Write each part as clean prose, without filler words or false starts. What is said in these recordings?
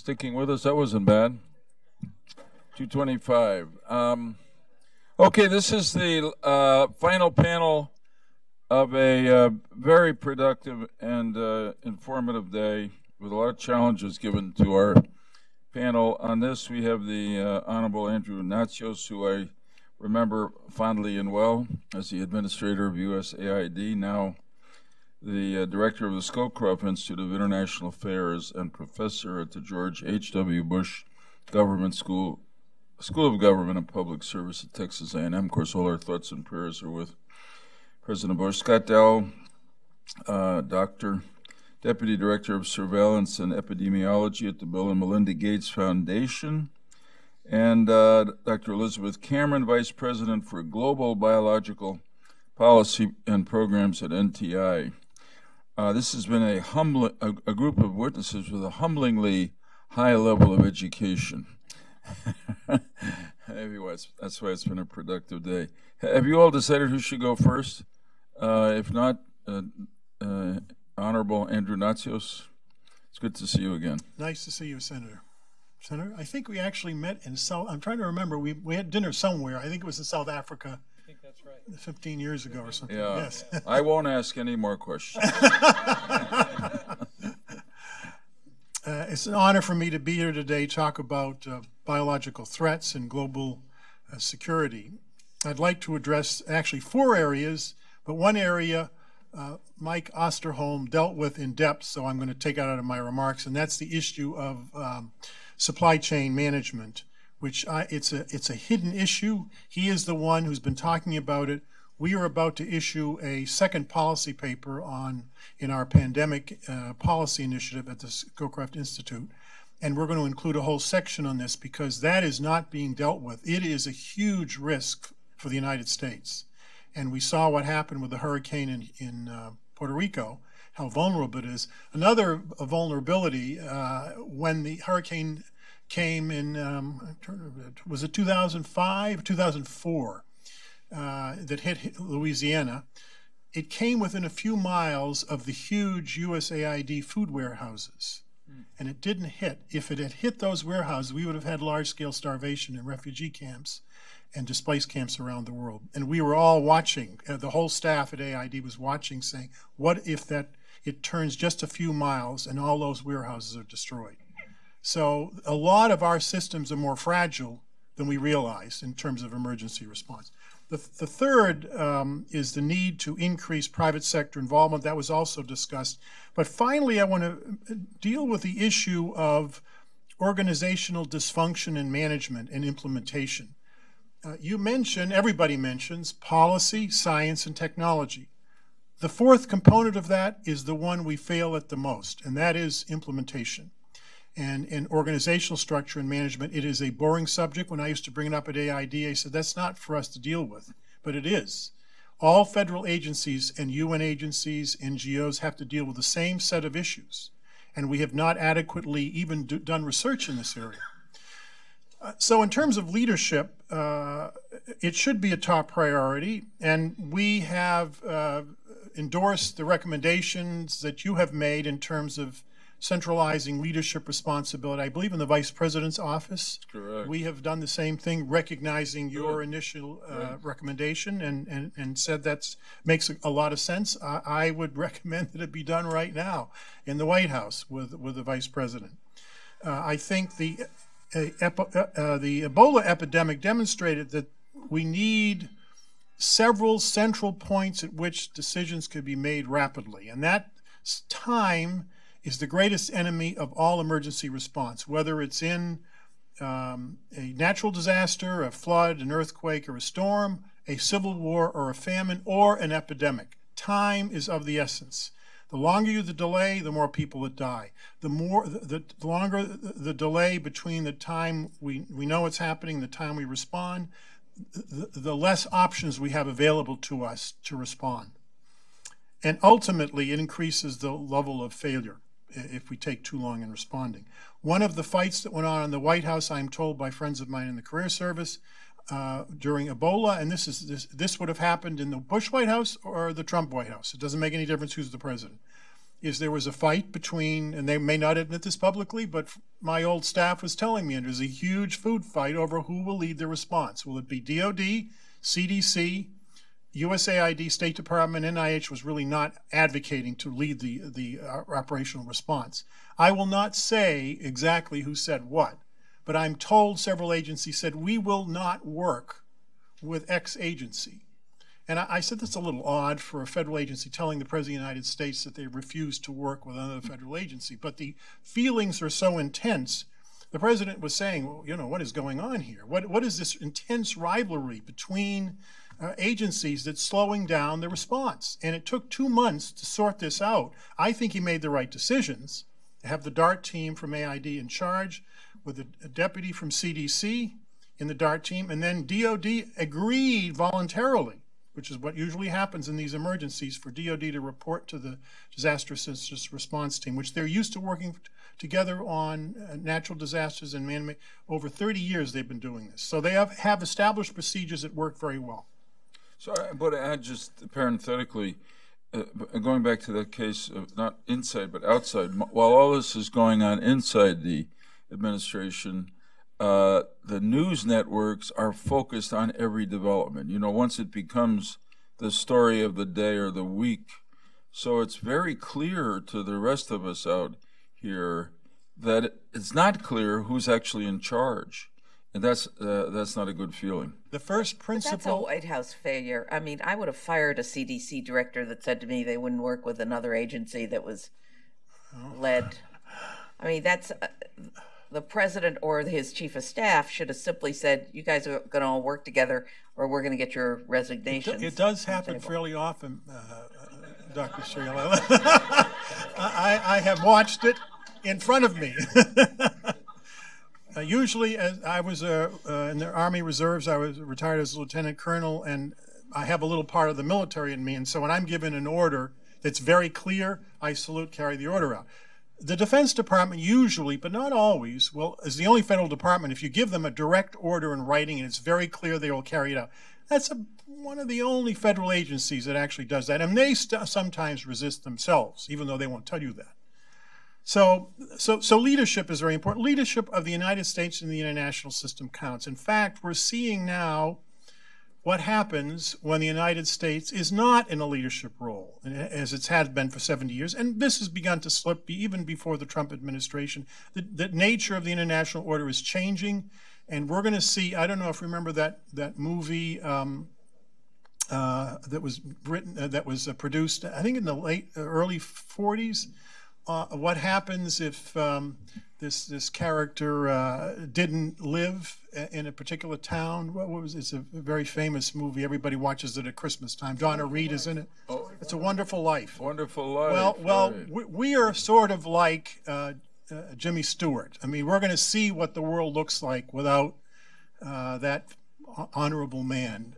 sticking with us. That wasn't bad. 225. Okay, this is the final panel of a very productive and informative day with a lot of challenges given to our panel. On this, we have the Honorable Andrew Natsios, who I remember fondly and well as the administrator of USAID, now the director of the Scowcroft Institute of International Affairs and professor at the George H.W. Bush Government School of Government and Public Service at Texas A&M. Of course, all our thoughts and prayers are with President Bush. Scott Dowell, Deputy Director of Surveillance and Epidemiology at the Bill and Melinda Gates Foundation, and Dr. Elizabeth Cameron, Vice President for Global Biological Policy and Programs at NTI. This has been a group of witnesses with a humblingly high level of education. Anyway, that's why it's been a productive day. Have you all decided who should go first? If not, Honorable Andrew Natsios, it's good to see you again. Nice to see you, Senator. Senator, I think we actually met in South, I'm trying to remember, we had dinner somewhere. I think it was in South Africa. I think that's right. 15 years ago or something. Yeah. Yes. I won't ask any more questions. It's an honor for me to be here today to talk about biological threats and global security. I'd like to address actually 4 areas, but one area Mike Osterholm dealt with in depth, so I'm going to take it out of my remarks, and that's the issue of supply chain management, which it's a hidden issue. He is the one who's been talking about it. We are about to issue a second policy paper in our pandemic policy initiative at the Scowcroft Institute, and we're going to include a whole section on this because that is not being dealt with. It is a huge risk for the United States, and we saw what happened with the hurricane in Puerto Rico, how vulnerable it is. Another vulnerability when the hurricane came in, was it 2005, 2004? That hit Louisiana, it came within a few miles of the huge USAID food warehouses. And it didn't hit. If it had hit those warehouses, we would have had large-scale starvation in refugee camps and displaced camps around the world. And we were all watching. The whole staff at AID was watching, saying, what if it turns just a few miles and all those warehouses are destroyed? So a lot of our systems are more fragile than we realize in terms of emergency response. The third is the need to increase private sector involvement. That was also discussed. But finally, I want to deal with the issue of organizational dysfunction in management and implementation. You mentioned, everybody mentions, policy, science, and technology. The fourth component of that is the one we fail at the most, and that is implementation. And in organizational structure and management, it is a boring subject. When I used to bring it up at AID, I said, that's not for us to deal with, but it is. All federal agencies and UN agencies, NGOs have to deal with the same set of issues, and we have not adequately even done research in this area. So in terms of leadership, it should be a top priority, and we have endorsed the recommendations that you have made in terms of centralizing leadership responsibility. I believe in the Vice President's office. Correct. We have done the same thing, recognizing your initial recommendation and said that makes a lot of sense. I would recommend that it be done right now in the White House with the Vice President. I think the Ebola epidemic demonstrated that we need several central points at which decisions could be made rapidly, and that time is the greatest enemy of all emergency response, whether it's in a natural disaster, a flood, an earthquake, or a storm, a civil war, or a famine, or an epidemic. Time is of the essence. The longer you the delay, the more people that die. The longer the delay between the time we know it's happening, the time we respond, the less options we have available to us to respond. And ultimately, it increases the level of failure if we take too long in responding. One of the fights that went on in the White House, I'm told by friends of mine in the career service, during Ebola, and this would have happened in the Bush White House or the Trump White House. It doesn't make any difference who's the president. is there was a fight between, and they may not admit this publicly, but my old staff was telling me, and there's a huge food fight over who will lead the response. Will it be DOD, CDC, USAID, State Department, NIH was really not advocating to lead the operational response. I will not say exactly who said what, but I'm told several agencies said, we will not work with X agency. And I said that's a little odd for a federal agency telling the President of the United States that they refuse to work with another federal agency. But the feelings are so intense. The President was saying, well, you know, what is going on here? What is this intense rivalry between agencies that's slowing down the response? And it took 2 months to sort this out. I think he made the right decisions to have the DART team from AID in charge with a deputy from CDC in the DART team, and then DOD agreed voluntarily, which is what usually happens in these emergencies, for DOD to report to the disaster response team, which they're used to working together on natural disasters and man-made. Over 30 years they've been doing this. So they have established procedures that work very well. So I want to add just parenthetically, going back to that case of not inside but outside, while all this is going on inside the administration, the news networks are focused on every development. You know, once it becomes the story of the day or the week, so it's very clear to the rest of us out here that it's not clear who's actually in charge, and that's not a good feeling. The first principle. That's a White House failure. I mean, I would have fired a CDC director that said to me they wouldn't work with another agency that was led. I mean, that's. The president or his chief of staff should have simply said, you guys are going to all work together or we're going to get your resignations. It does happen fairly often, Dr. Sheila. I have watched it in front of me. Usually, as I was in the Army Reserves, I was retired as a lieutenant colonel, and I have a little part of the military in me, and so when I'm given an order that's very clear, I salute, carry the order out. The Defense Department usually, but not always, is the only federal department, if you give them a direct order in writing and it's very clear they will carry it out. That's one of the only federal agencies that actually does that. And they sometimes resist themselves, even though they won't tell you that. So leadership is very important. Leadership of the United States in the international system counts. In fact, we're seeing now what happens when the United States is not in a leadership role, as it's had been for 70 years. And this has begun to slip even before the Trump administration. The nature of the international order is changing, and we're going to see, I don't know if you remember that movie that was written, that was produced, I think in the early 40s. What happens if this character didn't live in a particular town? What was it? It's a very famous movie. Everybody watches it at Christmas time. Donna Reed is in it. Oh, It's a Wonderful Life. Wonderful Life. Well, right. we are sort of like Jimmy Stewart. I mean, we're going to see what the world looks like without that honorable man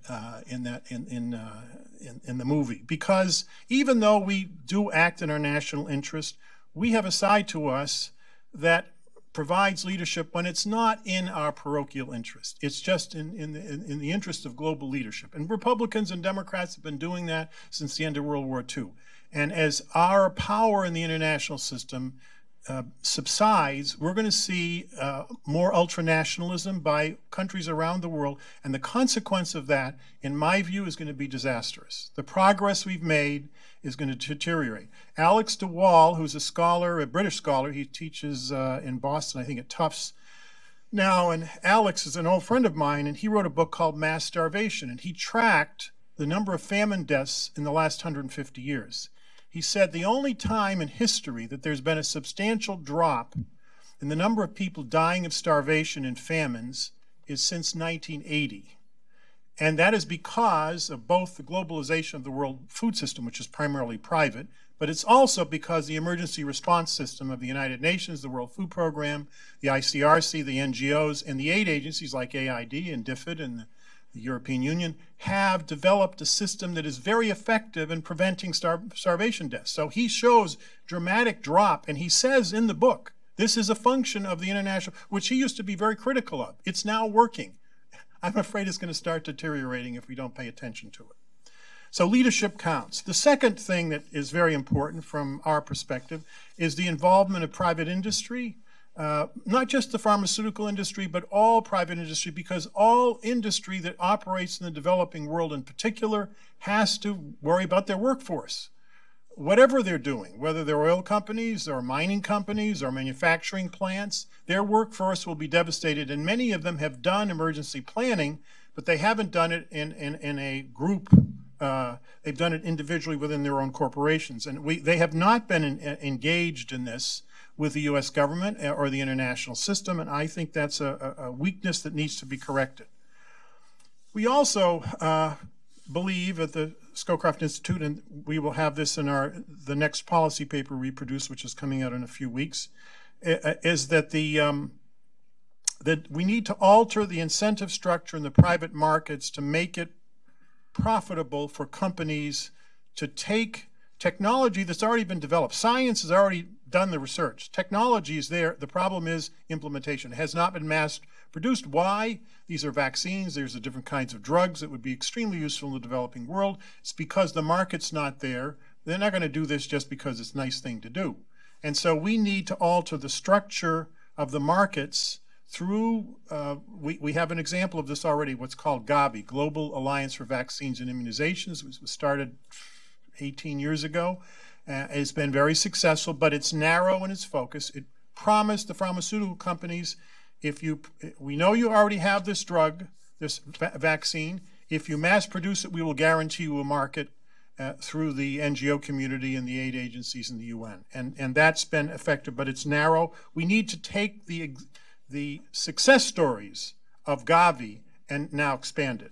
in the movie. Because even though we do act in our national interest, we have a side to us that provides leadership when it's not in our parochial interest. It's just in the interest of global leadership. And Republicans and Democrats have been doing that since the end of World War II. And as our power in the international system subsides, we're going to see more ultranationalism by countries around the world. And the consequence of that, in my view, is going to be disastrous. The progress we've made is going to deteriorate. Alex Dowell, who's a scholar, a British scholar, he teaches in Boston, I think at Tufts now, and Alex is an old friend of mine, and he wrote a book called Mass Starvation, and he tracked the number of famine deaths in the last 150 years. He said the only time in history that there's been a substantial drop in the number of people dying of starvation in famines is since 1980. And that is because of both the globalization of the world food system, which is primarily private, but it's also because the emergency response system of the United Nations, the World Food Program, the ICRC, the NGOs, and the aid agencies like AID and DFID and the European Union have developed a system that is very effective in preventing starvation deaths. So he shows dramatic drop, and he says in the book, this is a function of the international, which he used to be very critical of. It's now working. I'm afraid it's going to start deteriorating if we don't pay attention to it. So leadership counts. The second thing that is very important from our perspective is the involvement of private industry, not just the pharmaceutical industry, but all private industry, because all industry that operates in the developing world in particular has to worry about their workforce. Whatever they're doing, whether they're oil companies or mining companies or manufacturing plants, their workforce will be devastated. And many of them have done emergency planning, but they haven't done it in a group. They've done it individually within their own corporations. And they have not been engaged in this with the U.S. government or the international system, and I think that's a weakness that needs to be corrected. We also believe at the Scowcroft Institute, and we will have this in the next policy paper we produce, which is coming out in a few weeks, is that that we need to alter the incentive structure in the private markets to make it profitable for companies to take technology that's already been developed. Science has already done the research. Technology is there. The problem is implementation. It has not been mass produced. Why? These are vaccines. There's different kinds of drugs that would be extremely useful in the developing world. It's because the market's not there. They're not going to do this just because it's a nice thing to do. And so we need to alter the structure of the markets through, we have an example of this already, what's called Gavi, Global Alliance for Vaccines and Immunizations. It was started 18 years ago. It's been very successful, but it's narrow in its focus. It promised the pharmaceutical companies, we know you already have this drug, this vaccine. If you mass produce it, we will guarantee you a market through the NGO community and the aid agencies and the UN. And that's been effective, but it's narrow. We need to take the success stories of Gavi and now expand it.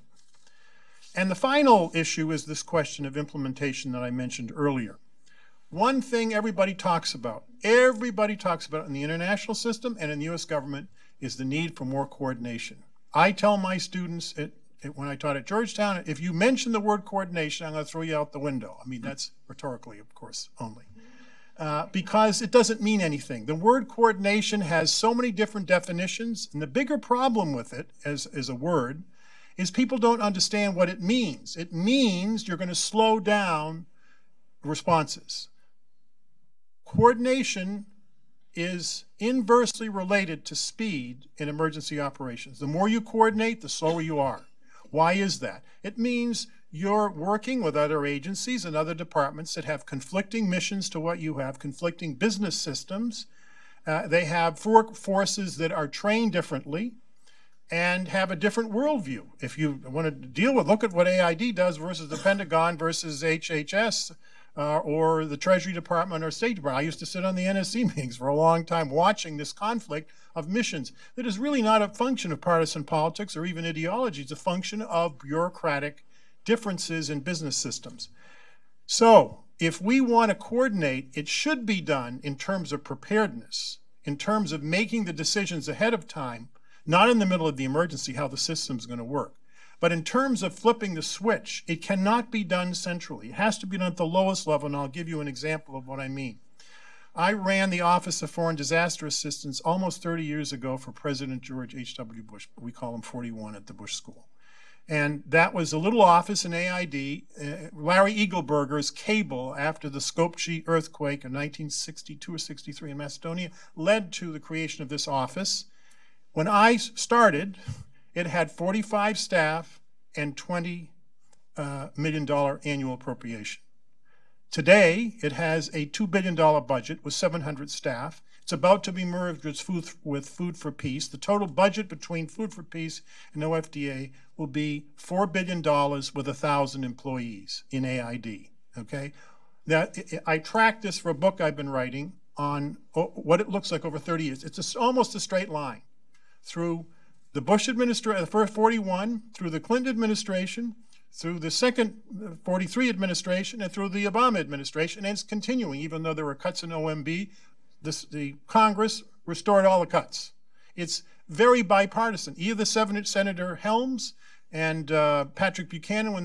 And the final issue is this question of implementation that I mentioned earlier. One thing everybody talks about in the international system and in the US government is the need for more coordination. I tell my students when I taught at Georgetown, if you mention the word coordination, I'm going to throw you out the window. I mean, that's rhetorically, of course, only. Because it doesn't mean anything. The word coordination has so many different definitions, and the bigger problem with it as a word is people don't understand what it means. It means you're going to slow down responses. Coordination is inversely related to speed in emergency operations. The more you coordinate, the slower you are. Why is that? It means you're working with other agencies and other departments that have conflicting missions to what you have, conflicting business systems. They have forces that are trained differently and have a different worldview. If you want to deal with, look at what AID does versus the Pentagon versus HHS or the Treasury Department or State Department. I used to sit on the NSC meetings for a long time watching this conflict of missions that is really not a function of partisan politics or even ideology. It's a function of bureaucratic differences in business systems. So if we want to coordinate, it should be done in terms of preparedness, in terms of making the decisions ahead of time, not in the middle of the emergency, how the system's going to work. But in terms of flipping the switch, it cannot be done centrally. It has to be done at the lowest level, and I'll give you an example of what I mean. I ran the Office of Foreign Disaster Assistance almost 30 years ago for President George H.W. Bush. We call him 41 at the Bush School. And that was a little office in AID. Larry Eagleburger's cable after the Skopje earthquake in 1962 or 63 in Macedonia led to the creation of this office. When I started, it had 45 staff and $20 million annual appropriation. Today, it has a $2 billion budget with 700 staff. It's about to be merged with Food for Peace. The total budget between Food for Peace and OFDA will be $4 billion with 1,000 employees in AID, okay? I tracked this for a book I've been writing on what it looks like over 30 years. It's almost a straight line through the Bush administration, the first 41, through the Clinton administration, through the second 43 administration, and through the Obama administration, and it's continuing, even though there were cuts in OMB. The Congress restored all the cuts. It's very bipartisan. Either Senator Helms and Patrick Buchanan, when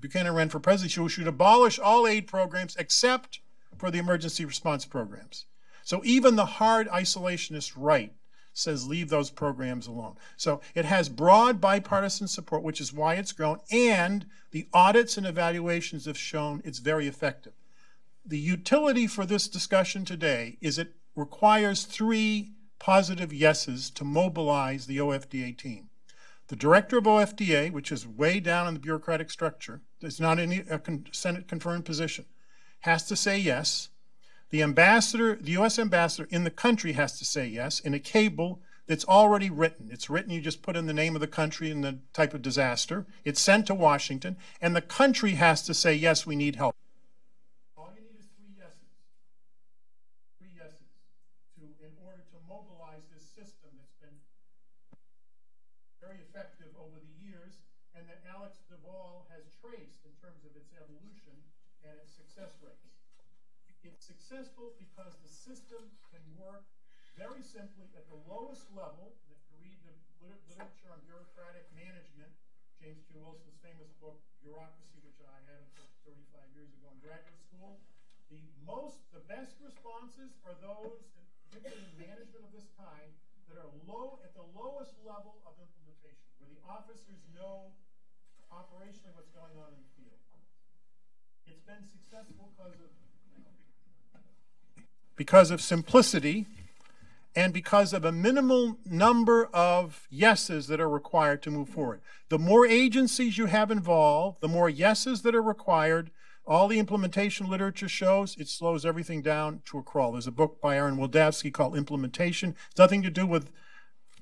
Buchanan ran for president, she should abolish all aid programs except for the emergency response programs. So even the hard isolationist right says leave those programs alone. So it has broad bipartisan support, which is why it's grown, and the audits and evaluations have shown it's very effective. The utility for this discussion today is it requires 3 positive yeses to mobilize the OFDA team. The director of OFDA, which is way down in the bureaucratic structure, it's not any Senate confirmed position, has to say yes. The ambassador, the U.S. ambassador in the country has to say yes in a cable that's already written. It's written, you just put in the name of the country and the type of disaster. It's sent to Washington, and the country has to say, yes, we need help. All you need is 3 yeses. 3 yeses in order to mobilize this system that's been very effective over the years and that Alex Dowell has traced in terms of its evolution and its success rates. It's successful because the system can work very simply at the lowest level. If you read the literature on bureaucratic management, James Q. Wilson's famous book, Bureaucracy, which I had until 35 years ago in graduate school, the best responses are those, particularly in management of this kind, that are at the lowest level of implementation, where the officers know operationally what's going on in the field. It's been successful because of simplicity and because of a minimal number of yeses that are required to move forward. The more agencies you have involved, the more yeses that are required. All the implementation literature shows it slows everything down to a crawl. There's a book by Aaron Wildavsky called Implementation. It's nothing to do with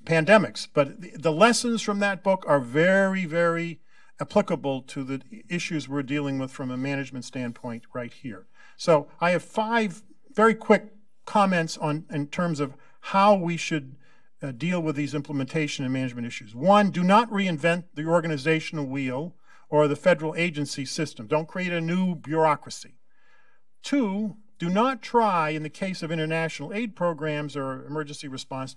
pandemics, but the lessons from that book are very, very applicable to the issues we're dealing with from a management standpoint right here. So I have 5 very quick comments in terms of how we should deal with these implementation and management issues. 1, do not reinvent the organizational wheel or the federal agency system. Don't create a new bureaucracy. 2, do not try, in the case of international aid programs or emergency response,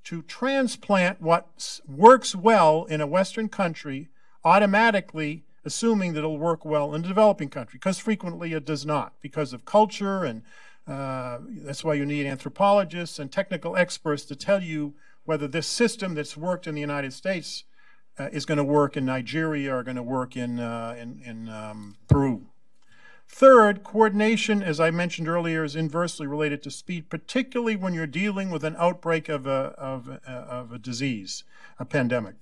to transplant what works well in a Western country automatically assuming that it'll work well in a developing country, because frequently it does not, because of culture, and that's why you need anthropologists and technical experts to tell you whether this system that's worked in the United States is going to work in Nigeria or going to work in Peru. Third, coordination, as I mentioned earlier, is inversely related to speed, particularly when you're dealing with an outbreak of a disease, a pandemic.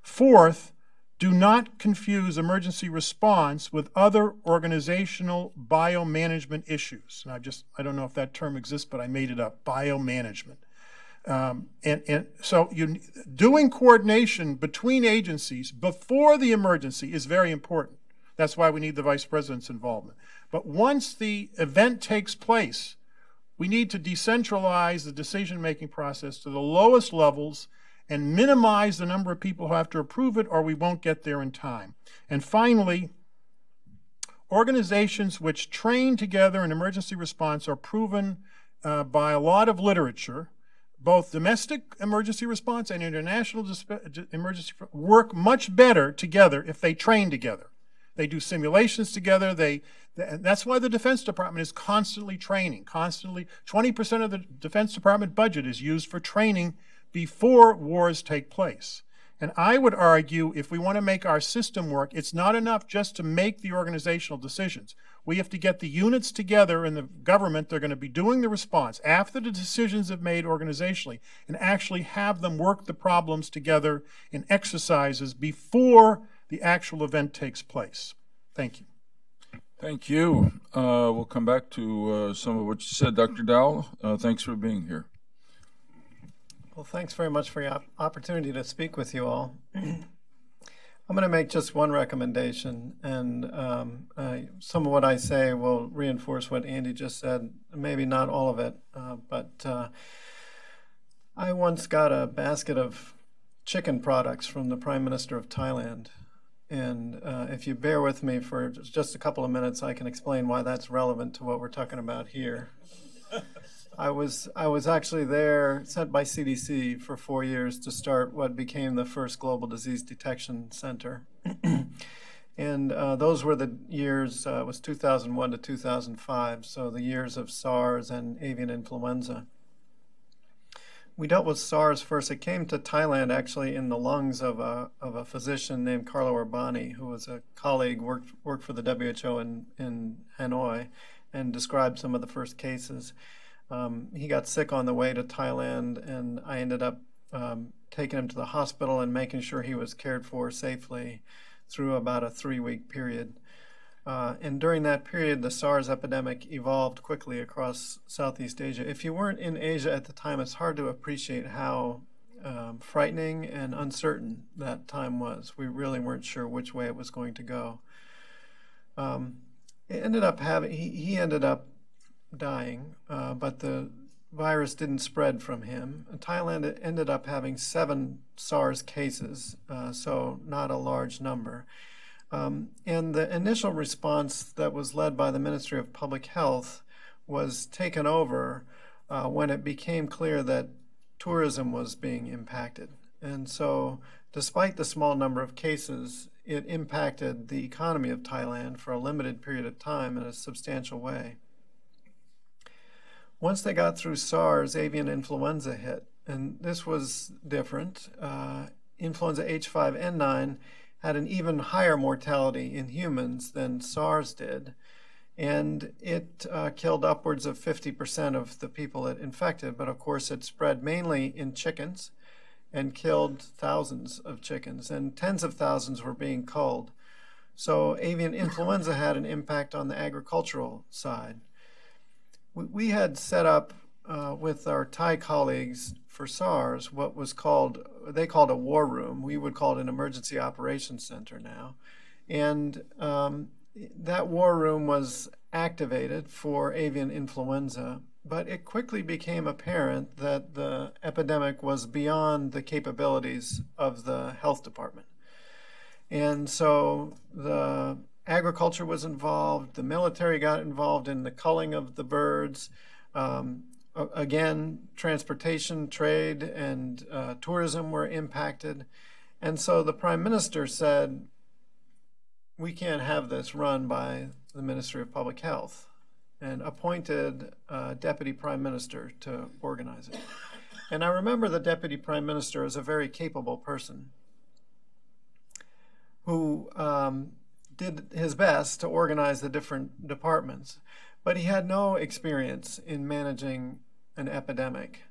Fourth, do not confuse emergency response with other organizational biomanagement issues. And I don't know if that term exists, but I made it up, biomanagement. And so doing coordination between agencies before the emergency is very important. That's why we need the vice president's involvement. But once the event takes place, we need to decentralize the decision-making process to the lowest levels and minimize the number of people who have to approve it, or we won't get there in time. And finally, organizations which train together in emergency response are proven by a lot of literature. Both domestic emergency response and international emergency work much better together if they train together. They do simulations together. That's why the Defense Department is constantly training, constantly. 20% of the Defense Department budget is used for training before wars take place. And I would argue if we want to make our system work, it's not enough just to make the organizational decisions. We have to get the units together in the government. They're going to be doing the response after the decisions have made organizationally, and actually have them work the problems together in exercises before the actual event takes place. Thank you. Thank you. We'll come back to some of what you said, Dr. Dowell. Thanks for being here. Well, thanks very much for your opportunity to speak with you all. I'm going to make just one recommendation, and some of what I say will reinforce what Andy just said, maybe not all of it, but I once got a basket of chicken products from the Prime Minister of Thailand, and if you bear with me for just a couple of minutes, I can explain why that's relevant to what we're talking about here. I was actually there, sent by CDC for 4 years to start what became the first global disease detection center. And those were the years, it was 2001 to 2005, so the years of SARS and avian influenza. We dealt with SARS first. It came to Thailand actually in the lungs of a physician named Carlo Urbani, who was a colleague, worked for the WHO in Hanoi, and described some of the first cases. He got sick on the way to Thailand, and I ended up taking him to the hospital and making sure he was cared for safely through about a 3-week period. And during that period, the SARS epidemic evolved quickly across Southeast Asia. If you weren't in Asia at the time, it's hard to appreciate how frightening and uncertain that time was. We really weren't sure which way it was going to go. It ended up he ended up dying, but the virus didn't spread from him. Thailand ended up having 7 SARS cases, so not a large number. And the initial response that was led by the Ministry of Public Health was taken over when it became clear that tourism was being impacted. And so despite the small number of cases, it impacted the economy of Thailand for a limited period of time in a substantial way. Once they got through SARS, avian influenza hit, and this was different. Influenza H5N9 had an even higher mortality in humans than SARS did, and it killed upwards of 50% of the people it infected, but of course it spread mainly in chickens and killed thousands of chickens, and tens of thousands were being culled. So avian influenza had an impact on the agricultural side. We had set up with our Thai colleagues for SARS what was they called a war room. We would call it an emergency operations center now. And that war room was activated for avian influenza, but it quickly became apparent that the epidemic was beyond the capabilities of the health department. And so the agriculture was involved, the military got involved in the culling of the birds. Again, transportation, trade, and tourism were impacted. And so the Prime Minister said, we can't have this run by the Ministry of Public Health, and appointed a Deputy Prime Minister to organize it. And I remember the Deputy Prime Minister as a very capable person who did his best to organize the different departments, but he had no experience in managing an epidemic,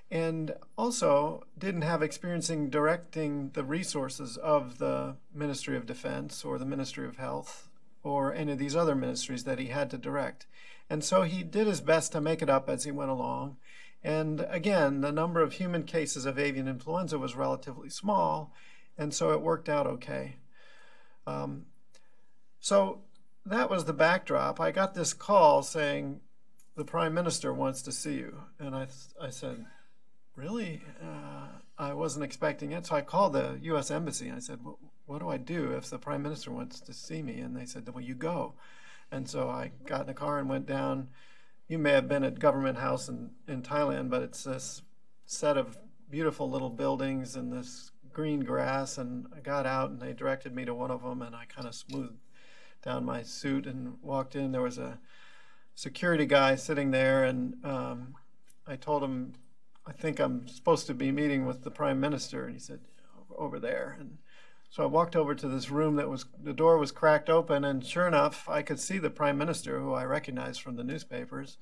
and also didn't have experience in directing the resources of the Ministry of Defense or the Ministry of Health or any of these other ministries that he had to direct. And so he did his best to make it up as he went along. And again, the number of human cases of avian influenza was relatively small, and so it worked out okay. So that was the backdrop. I got this call saying, the Prime Minister wants to see you. And I said, really? I wasn't expecting it. So I called the U.S. Embassy and I said, what do I do if the Prime Minister wants to see me? And they said, well, you go. And so I got in the car and went down. You may have been at Government House in Thailand, but it's this set of beautiful little buildings and this green grass. And I got out and they directed me to one of them, and I kind of smoothed down my suit and walked in. There was a security guy sitting there, and I told him, I think I'm supposed to be meeting with the Prime Minister, and he said, over there. And so I walked over to this room the door was cracked open, and sure enough, I could see the Prime Minister, who I recognized from the newspapers,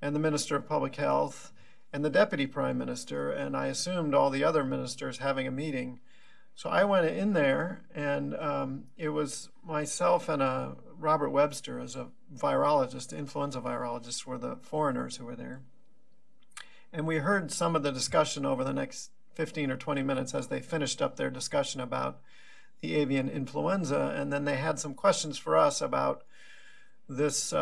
and the Minister of Public Health, and the Deputy Prime Minister, and I assumed all the other ministers having a meeting. So I went in there, and it was myself and Robert Webster as a virologist, influenza virologist, were the foreigners who were there. And we heard some of the discussion over the next 15 or 20 minutes as they finished up their discussion about the avian influenza, and then they had some questions for us about this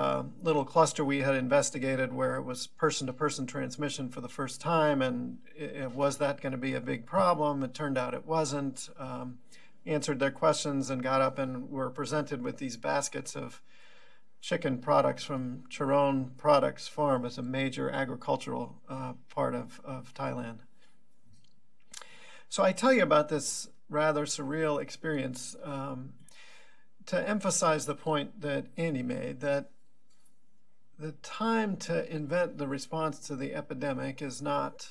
little cluster we had investigated where it was person-to-person transmission for the first time, and was that going to be a big problem? It turned out it wasn't. Answered their questions and got up and were presented with these baskets of chicken products from Charon Products Farm, as a major agricultural part of Thailand. So I tell you about this rather surreal experience to emphasize the point that Andy made, that the time to invent the response to the epidemic is not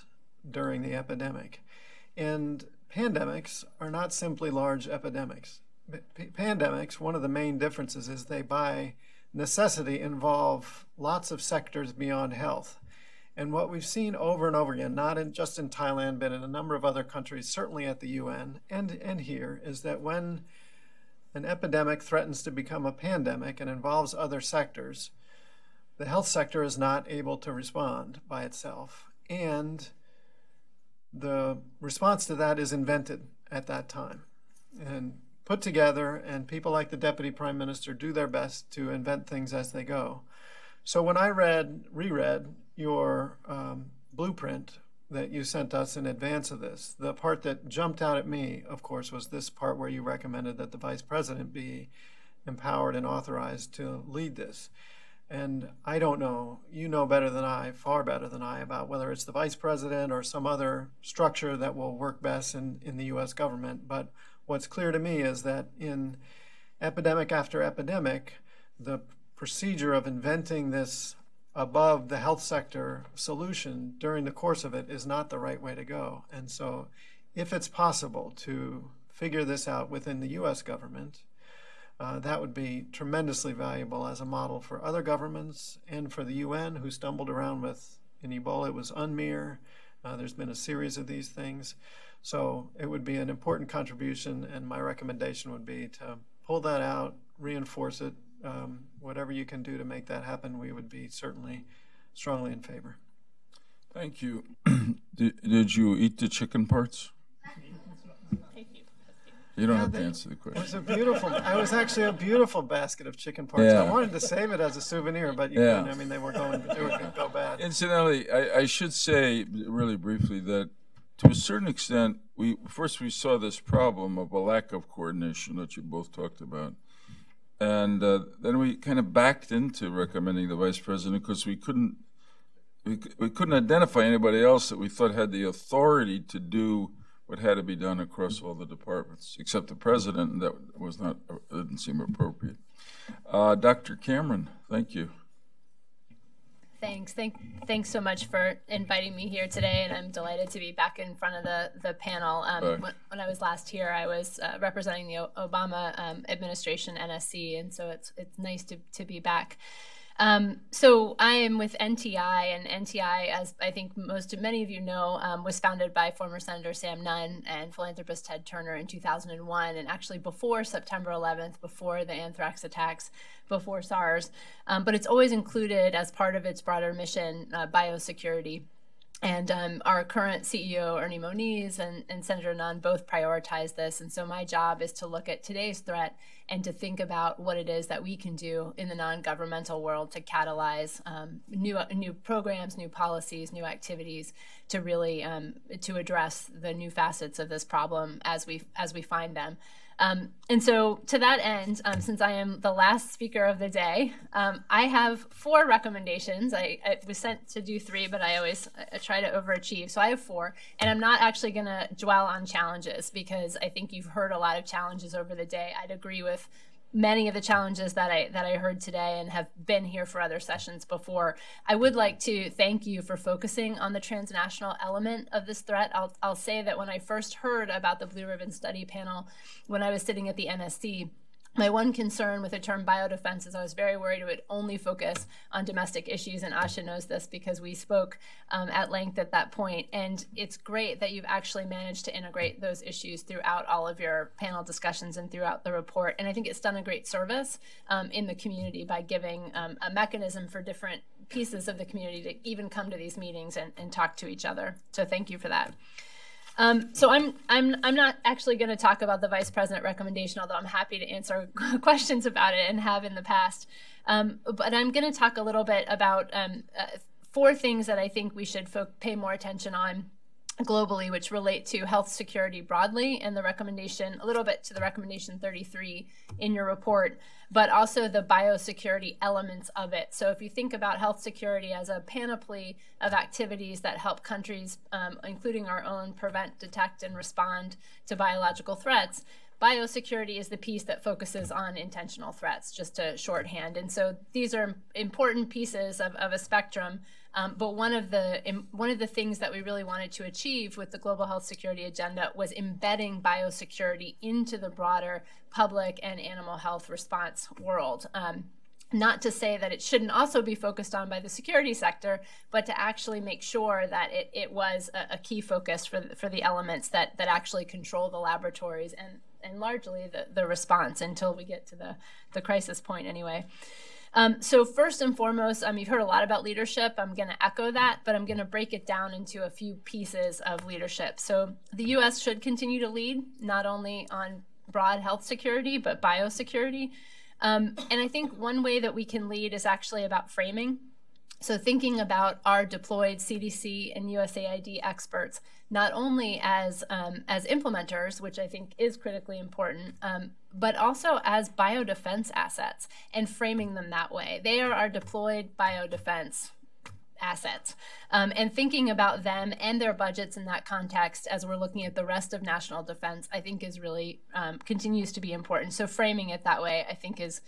during the epidemic. And pandemics are not simply large epidemics. Pandemics, one of the main differences is they by necessity involve lots of sectors beyond health. And what we've seen over and over again, not just in Thailand, but in a number of other countries, certainly at the UN and here, is that when an epidemic threatens to become a pandemic and involves other sectors, the health sector is not able to respond by itself. And the response to that is invented at that time and put together, and people like the Deputy Prime Minister do their best to invent things as they go. So when I reread your blueprint that you sent us in advance of this, the part that jumped out at me, of course, was this part where you recommended that the Vice President be empowered and authorized to lead this. And I don't know, you know better than I, far better than I, about whether it's the Vice President or some other structure that will work best in the US government. But what's clear to me is that in epidemic after epidemic, the procedure of inventing this above the health sector solution during the course of it is not the right way to go. And so if it's possible to figure this out within the US government, that would be tremendously valuable as a model for other governments and for the UN, who stumbled around with, in Ebola, it was UNMIR. There's been a series of these things. So it would be an important contribution, and my recommendation would be to pull that out, reinforce it. Whatever you can do to make that happen, we would be certainly strongly in favor. Thank you. Did you eat the chicken parts? You don't have to answer the question. It was a beautiful, it was actually a beautiful basket of chicken parts. Yeah. I wanted to save it as a souvenir, but you couldn't. I mean, they were going to go bad. Incidentally, I should say really briefly that to a certain extent, we saw this problem of a lack of coordination that you both talked about. And then we kind of backed into recommending the Vice President because we couldn't identify anybody else that we thought had the authority to do what had to be done across all the departments, except the President, and that didn't seem appropriate. Dr. Cameron, thank you. Thanks. Thanks so much for inviting me here today, and I'm delighted to be back in front of the panel. When I was last here, I was representing the Obama administration, NSC, and so it's nice to be back. So I am with NTI, and NTI, as I think many of you know, was founded by former Senator Sam Nunn and philanthropist Ted Turner in 2001, and actually before September 11th, before the anthrax attacks, before SARS. But it's always included as part of its broader mission, biosecurity. And our current CEO, Ernie Moniz, and Senator Nunn both prioritize this. And so my job is to look at today's threat and to think about what it is that we can do in the non-governmental world to catalyze new programs, new policies, new activities to really to address the new facets of this problem as we find them. And so to that end, since I am the last speaker of the day, I have 4 recommendations. I was sent to do 3, but I always try to overachieve. So I have 4, and I'm not actually going to dwell on challenges because I think you've heard a lot of challenges over the day. I'd agree with many of the challenges that I heard today and have been here for other sessions before. I would like to thank you for focusing on the transnational element of this threat. I'll say that when I first heard about the Blue Ribbon Study Panel, when I was sitting at the NSC, my one concern with the term biodefense is I was very worried it would only focus on domestic issues, and Asha knows this because we spoke at length at that point. And it's great that you've actually managed to integrate those issues throughout all of your panel discussions and throughout the report. And I think it's done a great service in the community by giving a mechanism for different pieces of the community to even come to these meetings and talk to each other. So thank you for that. So I'm not actually going to talk about the Vice President recommendation, although I'm happy to answer questions about it and have in the past. But I'm going to talk a little bit about 4 things that I think we should pay more attention on globally, which relate to health security broadly, and the recommendation, a little bit to the recommendation 33 in your report, but also the biosecurity elements of it. So if you think about health security as a panoply of activities that help countries, including our own, prevent, detect, and respond to biological threats, biosecurity is the piece that focuses on intentional threats, just to shorthand. And so these are important pieces of a spectrum But one of the things that we really wanted to achieve with the global health security agenda was embedding biosecurity into the broader public and animal health response world. Not to say that it shouldn't also be focused on by the security sector, but to actually make sure that it was a key focus for the elements that actually control the laboratories and largely the response until we get to the crisis point anyway. So first and foremost, you've heard a lot about leadership. I'm going to echo that, but I'm going to break it down into a few pieces of leadership. So the U.S. should continue to lead, not only on broad health security, but biosecurity. And I think one way that we can lead is actually about framing. So thinking about our deployed CDC and USAID experts, not only as implementers, which I think is critically important, but also as biodefense assets and framing them that way. They are our deployed biodefense assets, and thinking about them and their budgets in that context as we're looking at the rest of national defense, I think is really continues to be important. So framing it that way, I think is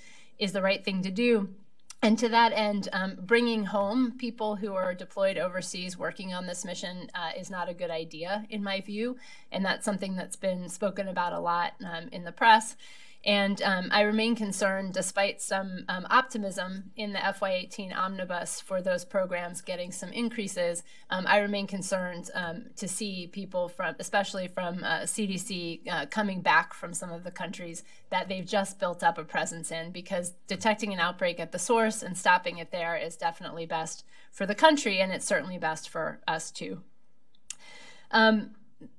the right thing to do. And to that end, bringing home people who are deployed overseas working on this mission is not a good idea, in my view. And that's something that's been spoken about a lot in the press. And I remain concerned, despite some optimism in the FY18 omnibus for those programs getting some increases, I remain concerned to see people especially from CDC coming back from some of the countries that they've just built up a presence in, because detecting an outbreak at the source and stopping it there is definitely best for the country, and it's certainly best for us too.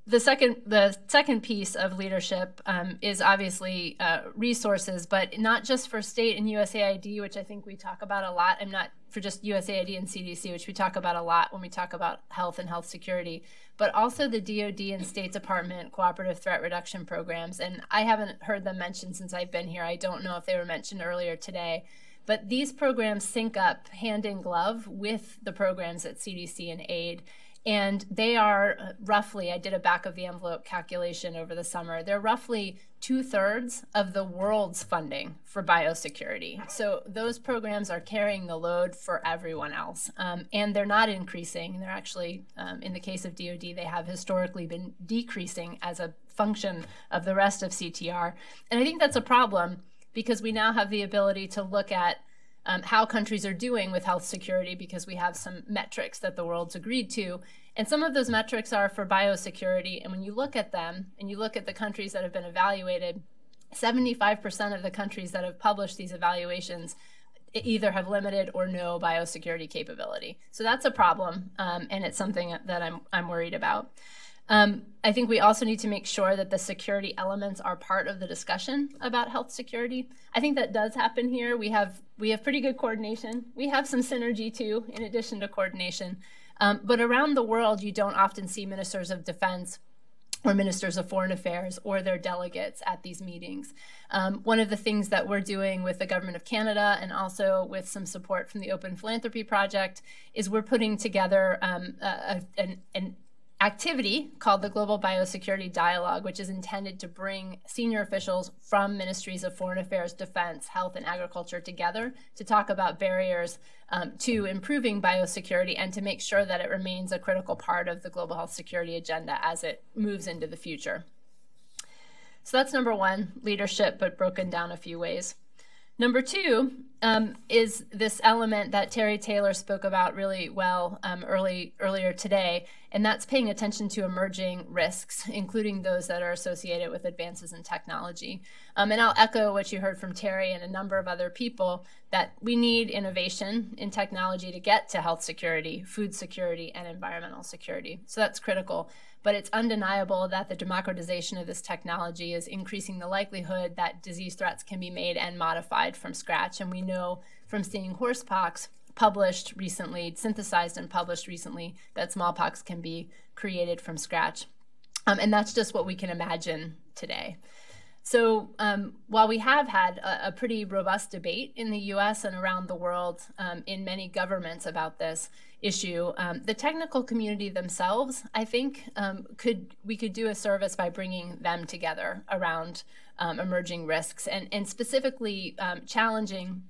The second piece of leadership is obviously resources, but not just for state and USAID, which I think we talk about a lot. I'm not for just USAID and CDC, which we talk about a lot when we talk about health and health security, but also the DoD and State Department cooperative threat reduction programs. And I haven't heard them mentioned since I've been here. I don't know if they were mentioned earlier today. But these programs sync up hand in glove with the programs at CDC and AID. And they are roughly, I did a back of the envelope calculation over the summer, they're roughly 2/3 of the world's funding for biosecurity. So those programs are carrying the load for everyone else. And they're not increasing. They're actually, in the case of DoD, they have historically been decreasing as a function of the rest of CTR. And I think that's a problem, because we now have the ability to look at how countries are doing with health security, because we have some metrics that the world's agreed to. And some of those metrics are for biosecurity. And when you look at them and you look at the countries that have been evaluated, 75% of the countries that have published these evaluations either have limited or no biosecurity capability. So that's a problem, and it's something that I'm worried about. I think we also need to make sure that the security elements are part of the discussion about health security. I think that does happen here. We have pretty good coordination. We have some synergy too, in addition to coordination. But around the world, you don't often see ministers of defense or ministers of foreign affairs or their delegates at these meetings. One of the things that we're doing with the Government of Canada, and also with some support from the Open Philanthropy Project, is we're putting together an activity called the Global Biosecurity Dialogue, which is intended to bring senior officials from ministries of foreign affairs, defense, health, and agriculture together to talk about barriers to improving biosecurity and to make sure that it remains a critical part of the global health security agenda as it moves into the future. So that's number one, leadership, but broken down a few ways. Number two is this element that Terry Taylor spoke about really well earlier today, and that's paying attention to emerging risks, including those that are associated with advances in technology. And I'll echo what you heard from Terry and a number of other people, that we need innovation in technology to get to health security, food security, and environmental security. So that's critical. But it's undeniable that the democratization of this technology is increasing the likelihood that disease threats can be made and modified from scratch. And we know from seeing horsepox published recently, synthesized and published recently, that smallpox can be created from scratch. And that's just what we can imagine today. So while we have had a pretty robust debate in the US and around the world in many governments about this issue, the technical community themselves, I think, we could do a service by bringing them together around emerging risks and specifically challenging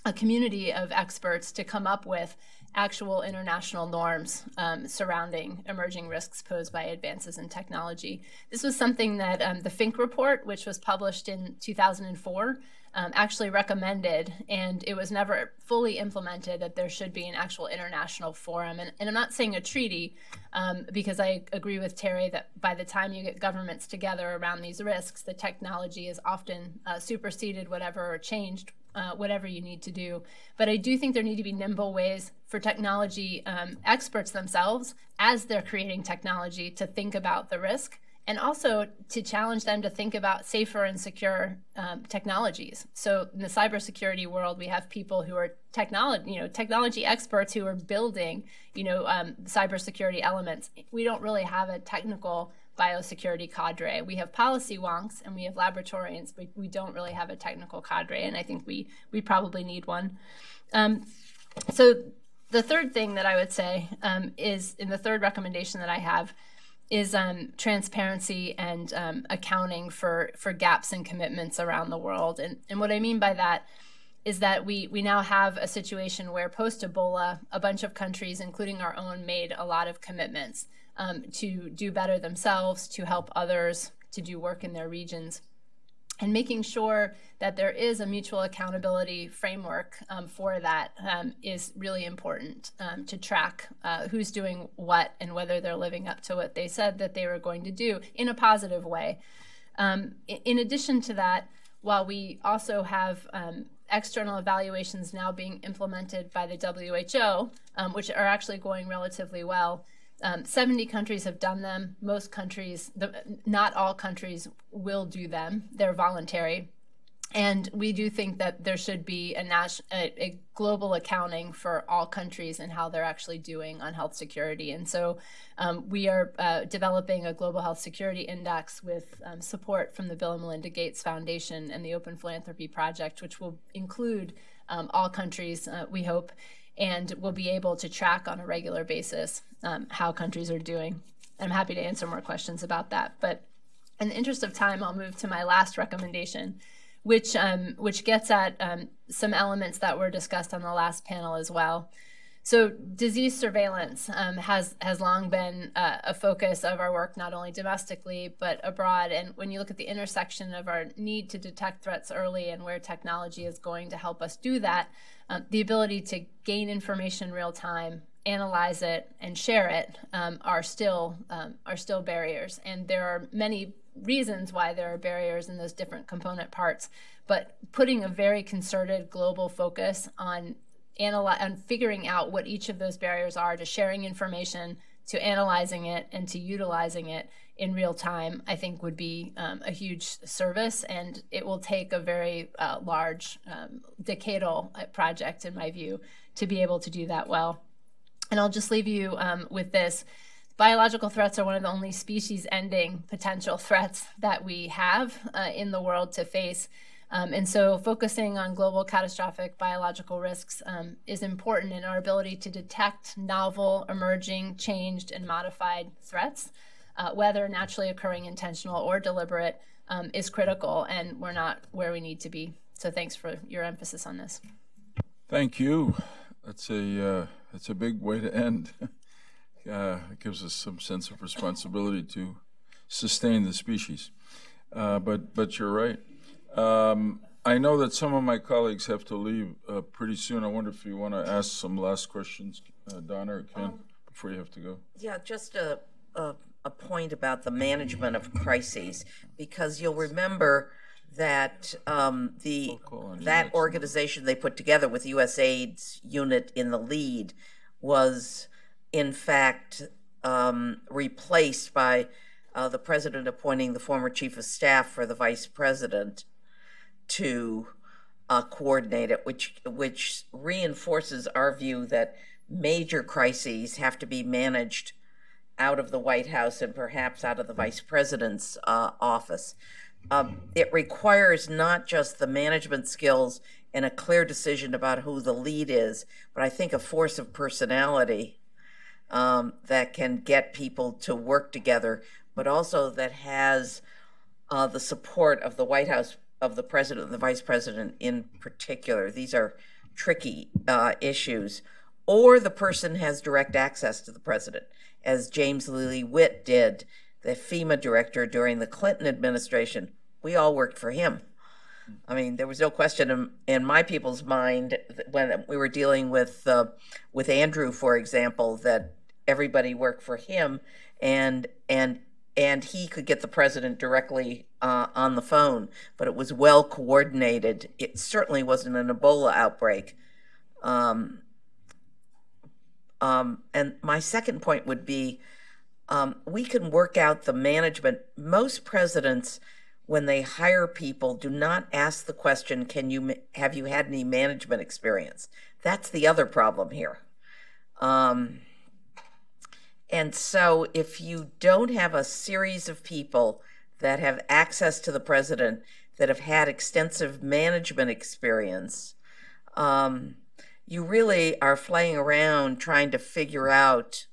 a community of experts to come up with actual international norms surrounding emerging risks posed by advances in technology. This was something that the Fink report, which was published in 2004, actually recommended, and it was never fully implemented, that there should be an actual international forum. And I'm not saying a treaty, because I agree with Terry that by the time you get governments together around these risks, the technology is often superseded whatever or changed whatever you need to do. But I do think there need to be nimble ways for technology experts themselves, as they're creating technology, to think about the risk, and also to challenge them to think about safer and secure technologies. So in the cybersecurity world, we have people who are technology experts who are building, cybersecurity elements. We don't really have a technical biosecurity cadre. We have policy wonks and we have laboratorians, but we don't really have a technical cadre, and I think we probably need one. So the third thing that I would say is, in the third recommendation that I have, is transparency and accounting for gaps in commitments around the world. And what I mean by that is that we now have a situation where post-Ebola, a bunch of countries, including our own, made a lot of commitments to do better themselves, to help others, to do work in their regions. And making sure that there is a mutual accountability framework for that is really important, to track who's doing what and whether they're living up to what they said that they were going to do in a positive way. In addition to that, while we also have external evaluations now being implemented by the WHO, which are actually going relatively well, 70 countries have done them. Most countries, not all countries, will do them. They're voluntary. And we do think that there should be a global accounting for all countries and how they're actually doing on health security. And so we are developing a global health security index with support from the Bill and Melinda Gates Foundation and the Open Philanthropy Project, which will include all countries, we hope, and we'll be able to track on a regular basis how countries are doing. I'm happy to answer more questions about that. But in the interest of time, I'll move to my last recommendation, which gets at some elements that were discussed on the last panel as well. So disease surveillance has long been a focus of our work, not only domestically, but abroad. And when you look at the intersection of our need to detect threats early and where technology is going to help us do that, the ability to gain information real time, analyze it, and share it are still barriers. And there are many reasons why there are barriers in those different component parts. But putting a very concerted global focus on figuring out what each of those barriers are, to sharing information, to analyzing it, and to utilizing it in real time, I think would be a huge service, and it will take a very large decadal project, in my view, to be able to do that well. And I'll just leave you with this. Biological threats are one of the only species-ending potential threats that we have in the world to face. And so focusing on global catastrophic biological risks is important in our ability to detect novel, emerging, changed, and modified threats, whether naturally occurring, intentional, or deliberate, is critical, and we're not where we need to be. So thanks for your emphasis on this. Thank you. That's a big way to end. It gives us some sense of responsibility to sustain the species. But you're right. I know that some of my colleagues have to leave pretty soon. I wonder if you want to ask some last questions, Donna or Ken, before you have to go. Yeah, just a point about the management of crises, because you'll remember that that organization they put together with USAID's unit in the lead was, in fact, replaced by the president appointing the former chief of staff for the vice president to coordinate it, which reinforces our view that major crises have to be managed out of the White House and perhaps out of the vice president's office. It requires not just the management skills and a clear decision about who the lead is, but I think a force of personality that can get people to work together, but also that has the support of the White House, of the president and the vice president in particular. These are tricky issues. or the person has direct access to the president, as James Lilly Witt did, the FEMA director during the Clinton administration. We all worked for him. I mean, there was no question in my people's mind when we were dealing with Andrew, for example, that everybody worked for him, and he could get the president directly on the phone. But it was well coordinated. It certainly wasn't an Ebola outbreak. And my second point would be, we can work out the management. Most presidents, when they hire people, do not ask the question, have you had any management experience? That's the other problem here. And so if you don't have a series of people that have access to the president, that have had extensive management experience, you really are flying around trying to figure out.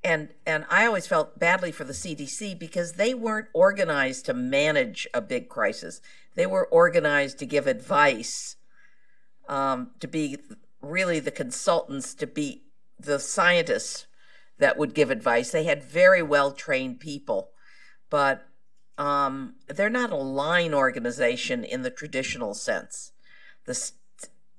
And I always felt badly for the CDC because they weren't organized to manage a big crisis. They were organized to give advice, to be really the consultants, to be the scientists that would give advice. They had very well-trained people, but they're not a line organization in the traditional sense.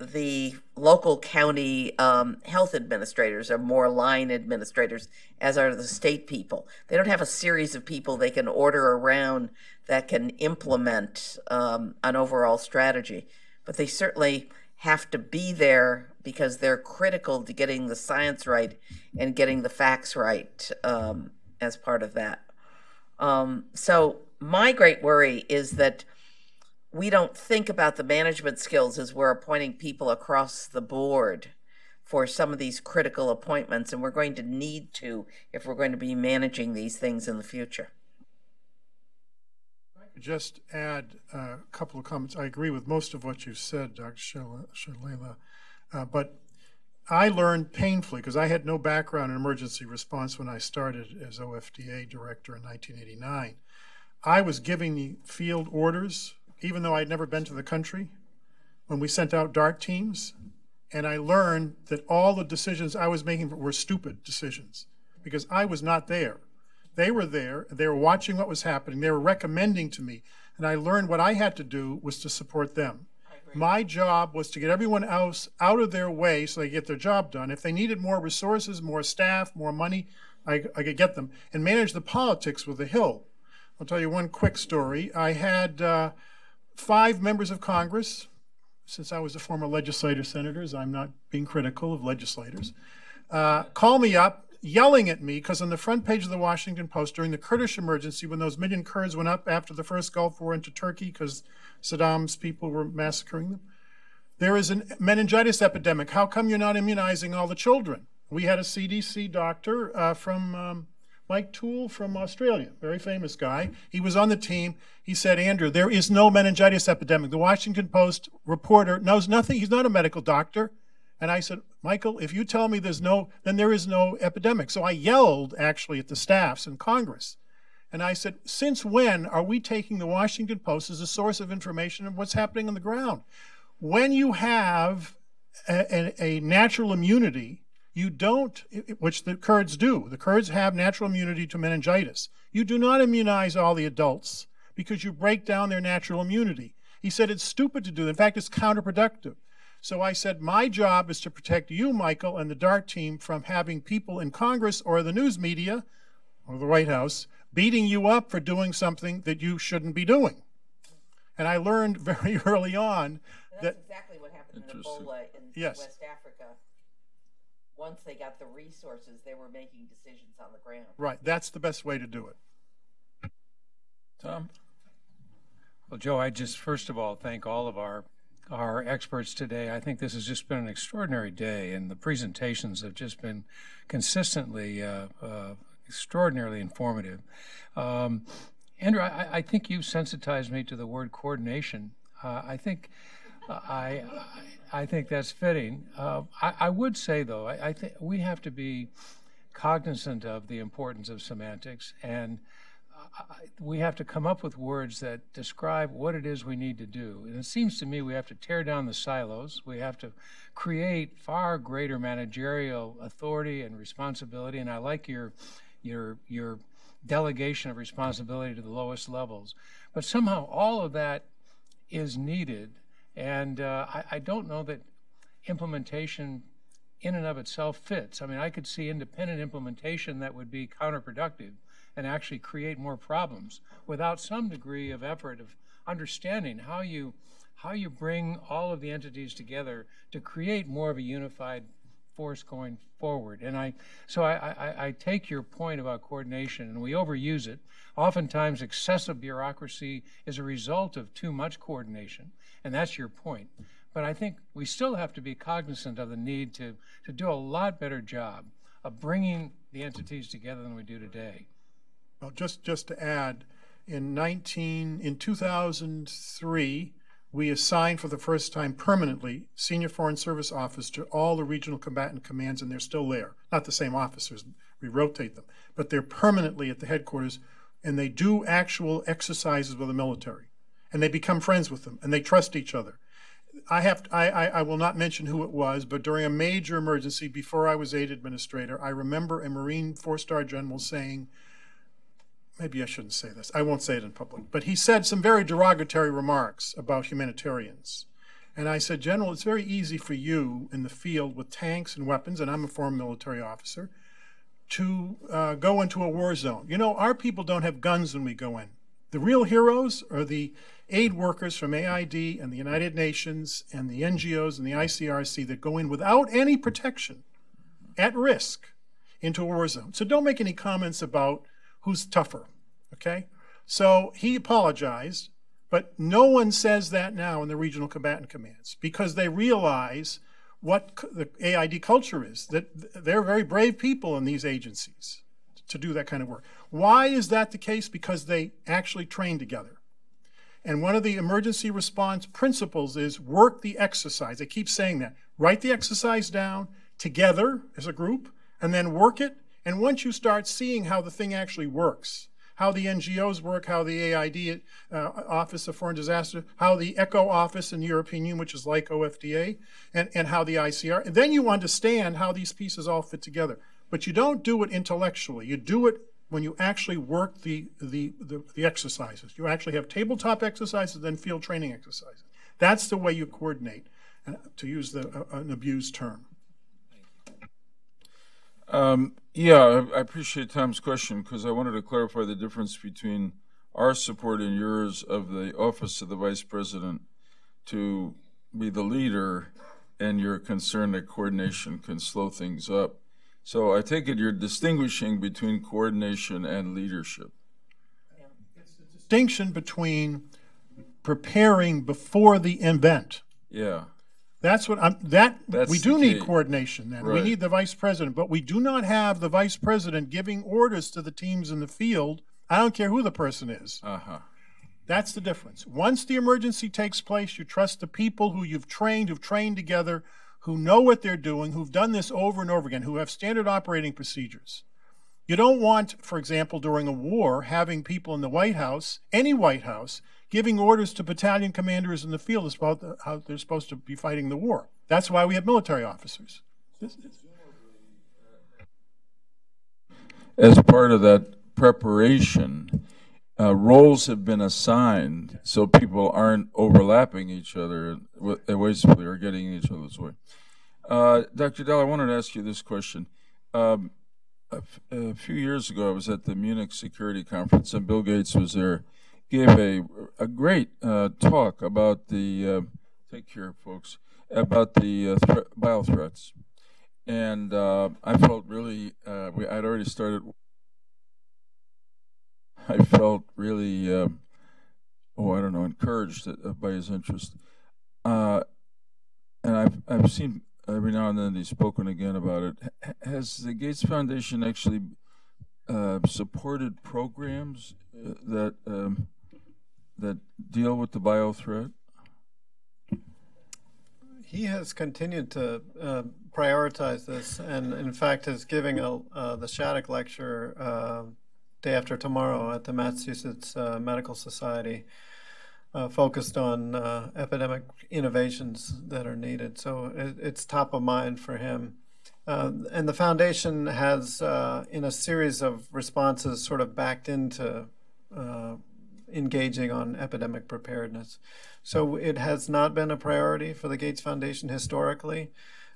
The local county health administrators are more line administrators, as are the state people. They don't have a series of people they can order around that can implement an overall strategy. But they certainly have to be there because they're critical to getting the science right and getting the facts right as part of that. So my great worry is that we don't think about the management skills as we're appointing people across the board for some of these critical appointments, and we're going to need to if we're going to be managing these things in the future. I could just add a couple of comments. I agree with most of what you said, Dr. Shalala, but I learned painfully, because I had no background in emergency response when I started as OFDA director in 1989. I was giving the field orders even though I'd never been to the country, when we sent out DART teams, and I learned that all the decisions I was making were stupid decisions because I was not there. They were there, they were watching what was happening, they were recommending to me, and I learned what I had to do was to support them. My job was to get everyone else out of their way so they get their job done. If they needed more resources, more staff, more money, I could get them, and manage the politics with the Hill. I'll tell you one quick story. I had 5 members of Congress, since I was a former legislator, senators, I'm not being critical of legislators, call me up yelling at me because on the front page of the Washington Post during the Kurdish emergency, when those million Kurds went up after the first Gulf War into Turkey because Saddam's people were massacring them, there is a meningitis epidemic. How come you're not immunizing all the children? We had a CDC doctor from Mike Toole from Australia, very famous guy. He was on the team. He said, Andrew, there is no meningitis epidemic. The Washington Post reporter knows nothing. He's not a medical doctor. And I said, Michael, if you tell me there's no, then there is no epidemic. So I yelled actually at the staffs in Congress. And I said, since when are we taking the Washington Post as a source of information of what's happening on the ground? When you have a natural immunity, you don't, which the Kurds do. The Kurds have natural immunity to meningitis. You do not immunize all the adults because you break down their natural immunity. He said it's stupid to do that. In fact, it's counterproductive. So I said, my job is to protect you, Michael, and the DART team from having people in Congress or the news media or the White House beating you up for doing something that you shouldn't be doing. And I learned very early on that's exactly what happened in Ebola in West Africa. Once they got the resources, they were making decisions on the ground. Right. That's the best way to do it. Tom? Well, Joe, I just first of all thank all of our experts today. I think this has just been an extraordinary day, and the presentations have just been consistently extraordinarily informative. Andrew, I think you've sensitized me to the word coordination. I think that's fitting. I would say, though, I think we have to be cognizant of the importance of semantics, and we have to come up with words that describe what it is we need to do. And it seems to me we have to tear down the silos. We have to create far greater managerial authority and responsibility. And I like your delegation of responsibility to the lowest levels. But somehow all of that is needed. And I don't know that implementation in and of itself fits. I mean, I could see independent implementation that would be counterproductive and actually create more problems without some degree of effort of understanding how you bring all of the entities together to create more of a unified force going forward. And I take your point about coordination, and we overuse it. Oftentimes, excessive bureaucracy is a result of too much coordination, and that's your point. But I think we still have to be cognizant of the need to do a lot better job of bringing the entities together than we do today. Well, just to add, in 2003, we assigned for the first time permanently senior foreign service officers to all the regional combatant commands, and they're still there. Not the same officers, we rotate them, but they're permanently at the headquarters, and they do actual exercises with the military, and they become friends with them, and they trust each other. I will not mention who it was, but during a major emergency before I was aid administrator, I remember a Marine four-star general saying, maybe I shouldn't say this, I won't say it in public, but he said some very derogatory remarks about humanitarians. And I said, General, it's very easy for you in the field with tanks and weapons, and I'm a former military officer, to go into a war zone. You know, our people don't have guns when we go in. The real heroes are the aid workers from AID and the United Nations and the NGOs and the ICRC that go in without any protection, at risk, into a war zone. So don't make any comments about who's tougher, okay? So he apologized, but no one says that now in the regional combatant commands because they realize what the AID culture is, that they're very brave people in these agencies to do that kind of work. Why is that the case? Because they actually train together. And one of the emergency response principles is work the exercise. They keep saying that. Write the exercise down together as a group and then work it. And once you start seeing how the thing actually works, how the NGOs work, how the AID Office of Foreign Disaster, how the ECHO office in the European Union, which is like OFDA, and how the ICR, and then you understand how these pieces all fit together. But you don't do it intellectually. You do it when you actually work the exercises. You actually have tabletop exercises, then field training exercises. That's the way you coordinate, to use an abused term. Yeah, I appreciate Tom's question because I wanted to clarify the difference between our support and yours of the Office of the Vice President to be the leader and your concern that coordination can slow things up. So I take it you're distinguishing between coordination and leadership. It's the distinction between preparing before the event. Yeah. That's what we do need coordination then. Right. We need the vice president, but we do not have the vice president giving orders to the teams in the field. I don't care who the person is. That's the difference. Once the emergency takes place, you trust the people who who've trained together, who know what they're doing, who've done this over and over again, who have standard operating procedures. You don't want, for example, during a war, having people in the White House, any White House, giving orders to battalion commanders in the field about how they're supposed to be fighting the war. That's why we have military officers. As part of that preparation, roles have been assigned so people aren't overlapping each other wastefully or getting in each other's way. Dr. Dowell, I wanted to ask you this question. A few years ago, I was at the Munich Security Conference, and Bill Gates was there. Gave a great talk about the take care, folks, about the bio threats, and I felt really I'd already started. I felt really encouraged by his interest, and I've seen every now and then he's spoken again about it. Has the Gates Foundation actually supported programs that deal with the bio threat? He has continued to prioritize this, and in fact is giving the Shattuck lecture day after tomorrow at the Massachusetts Medical Society, focused on epidemic innovations that are needed. So it's top of mind for him. And the foundation has, in a series of responses, sort of backed into engaging on epidemic preparedness. So it has not been a priority for the Gates Foundation historically.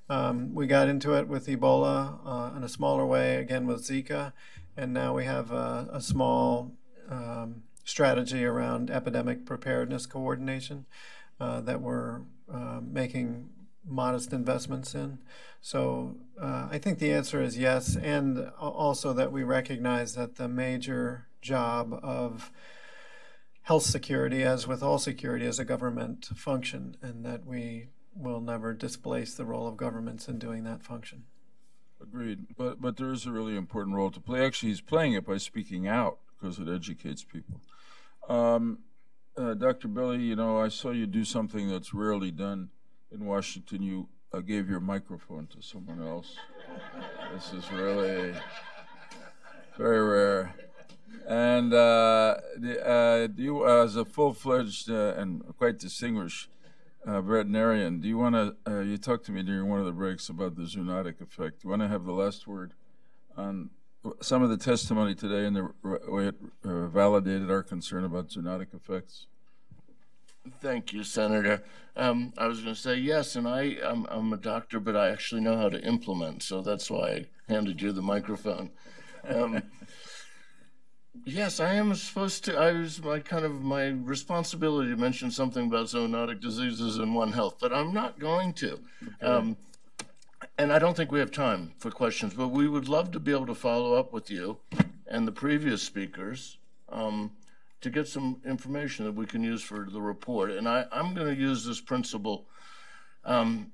We got into it with Ebola in a smaller way, again with Zika, and now we have a small strategy around epidemic preparedness coordination that we're making modest investments in. So I think the answer is yes, and also that we recognize that the major job of health security, as with all security, is a government function, and that we will never displace the role of governments in doing that function. Agreed. But there is a really important role to play. Actually, he's playing it by speaking out because it educates people. Dr. Billy, you know, I saw you do something that's rarely done in Washington. You gave your microphone to someone else. This is really very rare. And you, as a full-fledged and quite distinguished veterinarian, do you want to, you talked to me during one of the breaks about the zoonotic effect. Do you want to have the last word on some of the testimony today and the way it validated our concern about zoonotic effects? Thank you, Senator. I was going to say yes, and I'm a doctor, but I actually know how to implement, so that's why I handed you the microphone. Yes, I am supposed to. I was my responsibility to mention something about zoonotic diseases in One Health, but I'm not going to. Okay. And I don't think we have time for questions, but we would love to be able to follow up with you and the previous speakers to get some information that we can use for the report. And I'm going to use this principle, and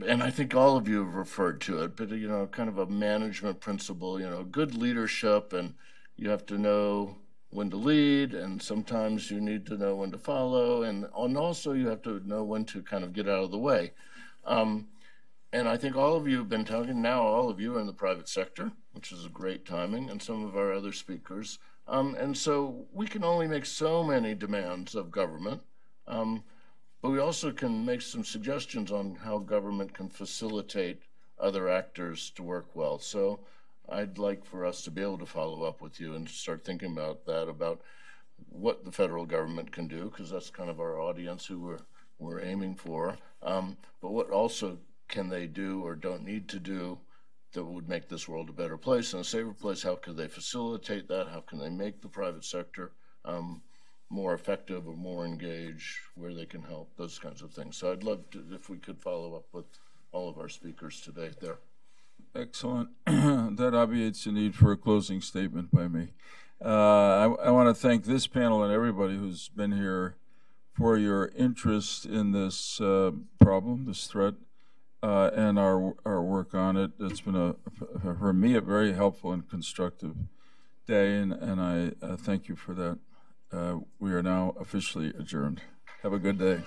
I think all of you have referred to it, but, you know, kind of a management principle, you know, good leadership, and you have to know when to lead, and sometimes you need to know when to follow, and also you have to know when to kind of get out of the way. And I think all of you have been talking, now all of you are in the private sector, which is a great timing, and some of our other speakers. And so we can only make so many demands of government, but we also can make some suggestions on how government can facilitate other actors to work well. So I'd like for us to be able to follow up with you and start thinking about that, about what the federal government can do, because that's kind of our audience who we're aiming for, but what also can they do or don't need to do that would make this world a better place and a safer place? How can they facilitate that? How can they make the private sector more effective or more engaged, where they can help, those kinds of things. So I'd love to, if we could follow up with all of our speakers today there. Excellent. That obviates the need for a closing statement by me. I want to thank this panel and everybody who's been here for your interest in this problem, this threat, and our work on it. It's been, for me, a very helpful and constructive day, and I thank you for that. We are now officially adjourned. Have a good day.